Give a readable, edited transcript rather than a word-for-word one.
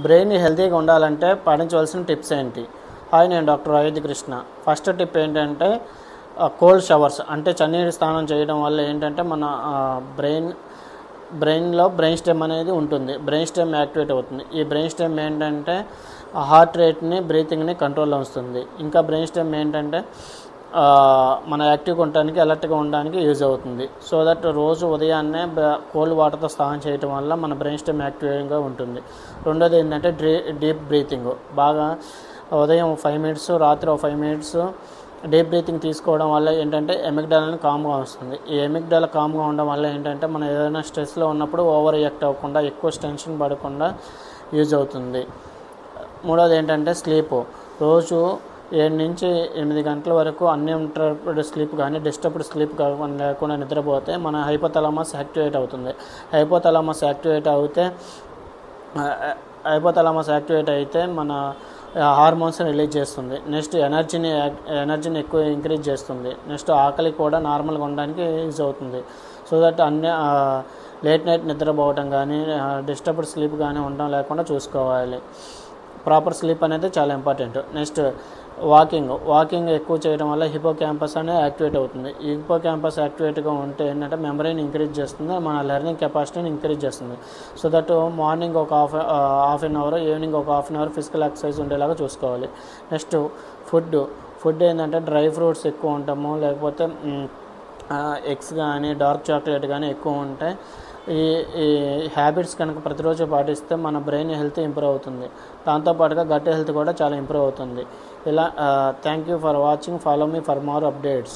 Brain హెల్తీగా ఉండాలంటే పాటించవలసిన టిప్స్ ఏంటి? హాయ్, నేను doctor Ayodhya Krishna. First tip ఏంటంటే కోల్డ్ షవర్స్, అంటే చన్నీటి స్నానం చేయడం వల్ల ఏంటంటే మన బ్రెయిన్లో బ్రెయిన్ స్టెమ్ అనేది ఉంటుంది. బ్రెయిన్ స్టెమ్ యాక్టివేట్ అవుతుంది. ఈ బ్రెయిన్ స్టెమ్ ఏంటంటే హార్ట్ రేట్ని, బ్రీతింగ్ని కంట్రోల్లో ఉంచుతుంది. ఇంకా బ్రెయిన్ స్టెమ్ ఏంటంటే మన యాక్టివ్గా ఉండడానికి, అలర్ట్గా ఉండడానికి యూజ్ అవుతుంది. సో దట్ రోజు ఉదయాన్నే కోల్డ్ వాటర్తో స్నానం చేయడం వల్ల మన బ్రెయిన్ స్టెమ్ యాక్టివ్గా ఉంటుంది. రెండోది ఏంటంటే డీప్ బ్రీతింగ్. బాగా ఉదయం 5 minutes, రాత్రి 5 minutes డీప్ బ్రీతింగ్ తీసుకోవడం వల్ల ఏంటంటే ఎమిగ్డాలని కామ్గా వస్తుంది. ఈ ఎమిగ్డాల కామ్గా ఉండడం వల్ల ఏంటంటే మనం ఏదైనా స్ట్రెస్లో ఉన్నప్పుడు ఓవర్ రియాక్ట్ అవ్వకుండా, ఎక్కువ టెన్షన్ పడకుండా యూజ్ అవుతుంది. మూడోది ఏంటంటే స్లీప్. రోజు 7 నుంచి 8 గంటల వరకు అన్ఇంటరప్టెడ్ స్లీప్ కానీ, డిస్టర్బ్డ్ స్లీప్ లేకుండా నిద్రపోతే మన హైపోథాలమస్ యాక్టివేట్ అవుతుంది. హైపోథాలమస్ యాక్టివేట్ అయితే మన హార్మోన్స్ రిలీజ్ చేస్తుంది. నెక్స్ట్ ఎనర్జీని ఎక్కువ ఇంక్రీజ్ చేస్తుంది. నెక్స్ట్ ఆకలి కూడా నార్మల్గా ఉండడానికి యూజ్ అవుతుంది. సో దట్ లేట్ నైట్ నిద్రపోవటం కానీ, డిస్టర్బ్డ్ స్లీప్ కానీ ఉండడం లేకుండా చూసుకోవాలి. ప్రాపర్ స్లీప్ అనేది చాలా ఇంపార్టెంట్. నెక్స్ట్ వాకింగ్ ఎక్కువ చేయడం వల్ల హిపోక్యాంపస్ అనేది యాక్టివేట్ అవుతుంది. ఈ హిపోక్యాంపస్ యాక్టివేట్గా ఉంటే ఏంటంటే మెమరీని ఇంక్రీజ్ చేస్తుంది, మన లెర్నింగ్ కెపాసిటీని ఇంక్రీజ్ చేస్తుంది. సో దట్ మార్నింగ్ ఒక హాఫ్ అన్ అవర్, ఈవినింగ్ ఒక half an hour physical exercise ఉండేలాగా చూసుకోవాలి. నెక్స్ట్ ఫుడ్ ఏంటంటే డ్రై ఫ్రూట్స్ ఎక్కువ ఉంటాము, లేకపోతే ఎగ్స్ కానీ, డార్క్ చాక్లెట్ కానీ ఎక్కువ ఉంటాయి. ఈ హ్యాబిట్స్ కనుక ప్రతిరోజు పాటిస్తే మన బ్రెయిన్ హెల్త్ ఇంప్రూవ్ అవుతుంది. దాంతోపాటుగా గట్ హెల్త్ కూడా చాలా ఇంప్రూవ్ అవుతుంది. ఇలా thank you for watching. Follow me for more updates.